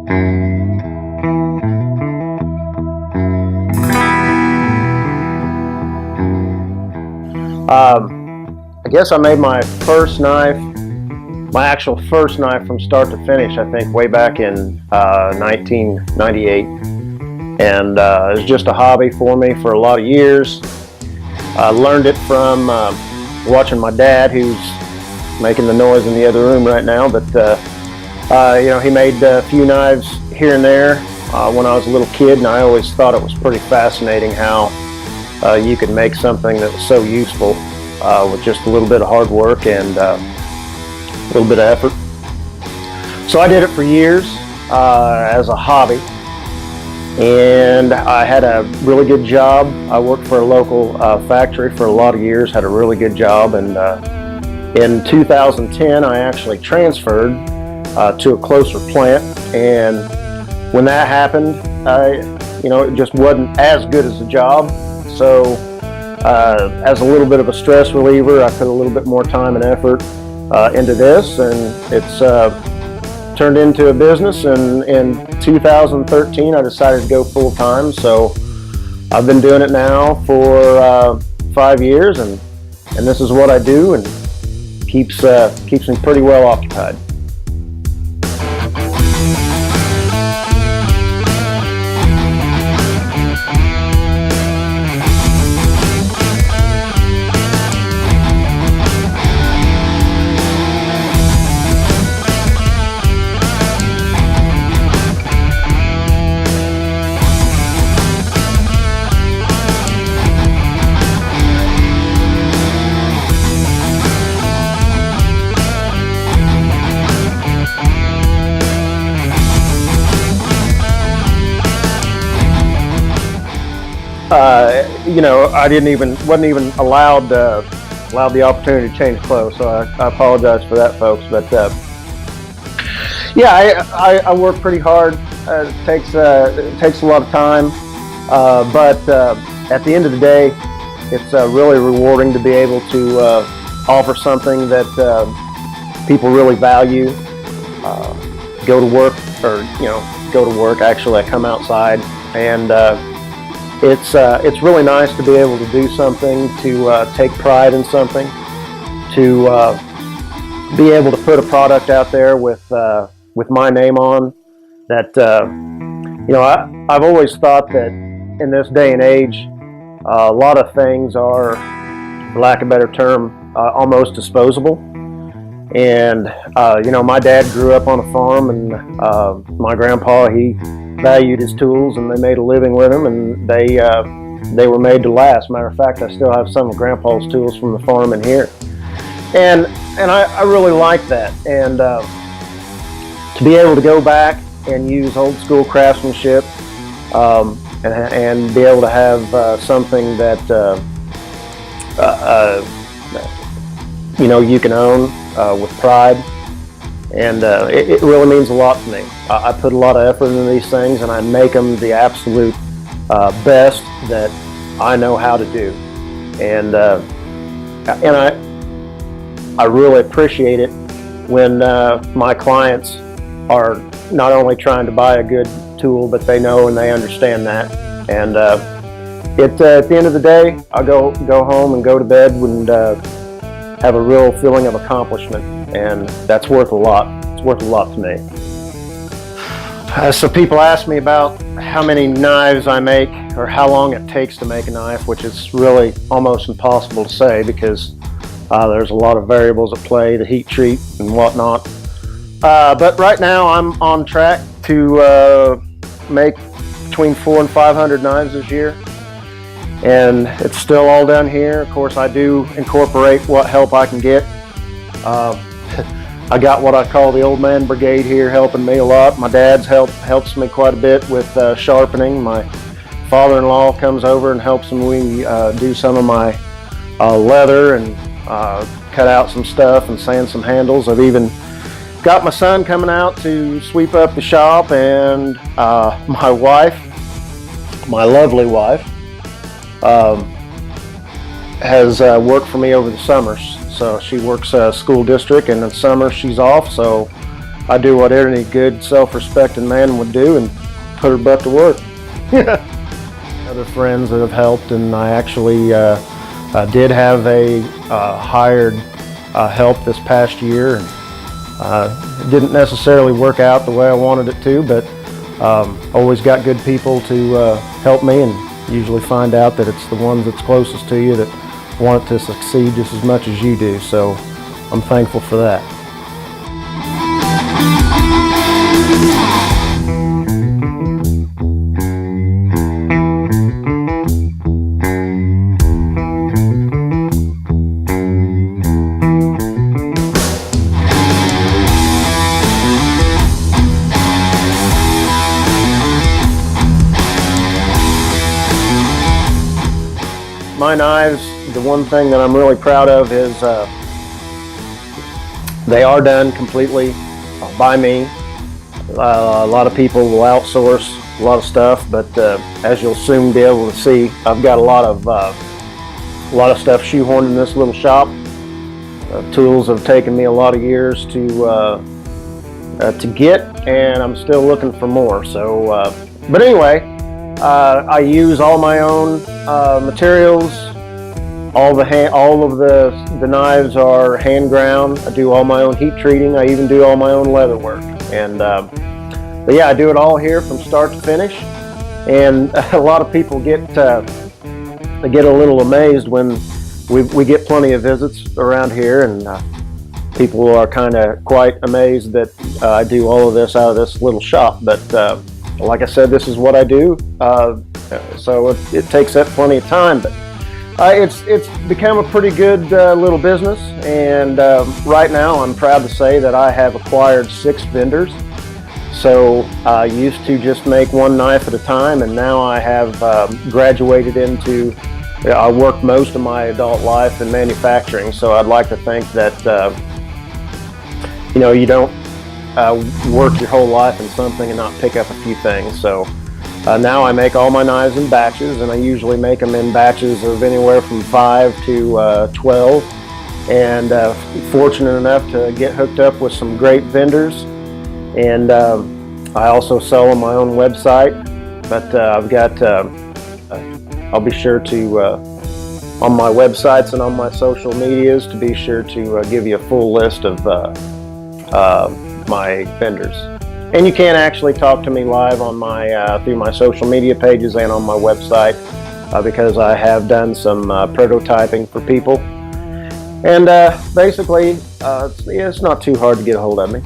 I guess I made my first knife, my actual first knife from start to finish, I think way back in 1998. And it was just a hobby for me for a lot of years. I learned it from watching my dad, who's making the noise in the other room right now. But he made a few knives here and there when I was a little kid, and I always thought it was pretty fascinating how you could make something that was so useful with just a little bit of hard work and a little bit of effort. So I did it for years as a hobby, and I had a really good job. I worked for a local factory for a lot of years, had a really good job, and in 2010 I actually transferred to a closer plant, and when that happened, it just wasn't as good as the job. So as a little bit of a stress reliever, I put a little bit more time and effort into this, and it's turned into a business. And in 2013 I decided to go full time, so I've been doing it now for 5 years, and this is what I do, and keeps me pretty well occupied. I wasn't even allowed the opportunity to change clothes, so I apologize for that, folks. But I work pretty hard. It takes a lot of time, but at the end of the day, it's really rewarding to be able to offer something that people really value. Go to work. Actually, I come outside, and it's really nice to be able to do something, to take pride in something, to be able to put a product out there with my name on. That I've always thought that in this day and age, a lot of things are, for lack of a better term, almost disposable. And my dad grew up on a farm, and my grandpa, he valued his tools, and they made a living with them, and they were made to last. Matter of fact, I still have some of Grandpa's tools from the farm in here, and I really like that. And to be able to go back and use old school craftsmanship, and be able to have something that you can own with pride. And it really means a lot to me. I put a lot of effort into these things, and I make them the absolute best that I know how to do. And I really appreciate it when my clients are not only trying to buy a good tool, but they know and they understand that. And at the end of the day, I'll go home and go to bed and have a real feeling of accomplishment. And that's worth a lot. It's worth a lot to me. So people ask me about how many knives I make or how long it takes to make a knife, which is really almost impossible to say because there's a lot of variables at play, the heat treat and whatnot. But right now I'm on track to make between 400 and 500 knives this year. And it's still all done here. Of course, I do incorporate what help I can get. I got what I call the old man brigade here helping me a lot. My dad's helps me quite a bit with sharpening. My father-in-law comes over and helps me do some of my leather and cut out some stuff and sand some handles. I've even got my son coming out to sweep up the shop, and my wife, my lovely wife, has worked for me over the summers. So she works school district, and in summer she's off, so I do what any good self-respecting man would do and put her butt to work. Other friends that have helped, and I actually did have a hired help this past year, and it didn't necessarily work out the way I wanted it to, but always got good people to help me, and usually find out that it's the ones that's closest to you that want it to succeed just as much as you do, so I'm thankful for that. My knives, the one thing that I'm really proud of is they are done completely by me. A lot of people will outsource a lot of stuff, but as you'll soon be able to see, I've got a lot of stuff shoehorned in this little shop. Tools have taken me a lot of years to get, and I'm still looking for more. So, but anyway. I use all my own materials. All of the knives are hand ground. I do all my own heat treating. I even do all my own leather work. And but yeah, I do it all here from start to finish. And a lot of people get a little amazed when we get plenty of visits around here, and people are kind of quite amazed that I do all of this out of this little shop. But like I said, this is what I do, so it takes up plenty of time, but it's become a pretty good little business, and right now I'm proud to say that I have acquired 6 vendors. So I used to just make one knife at a time, and now I have graduated into, I worked most of my adult life in manufacturing, so I'd like to think that you don't work your whole life in something and not pick up a few things. So now I make all my knives in batches, and I usually make them in batches of anywhere from 5 to 12, and fortunate enough to get hooked up with some great vendors, and I also sell on my own website, but I've got I'll be sure to on my websites and on my social medias to be sure to give you a full list of my vendors. And you can actually talk to me live on my through my social media pages and on my website, because I have done some prototyping for people. And basically, it's not too hard to get a hold of me.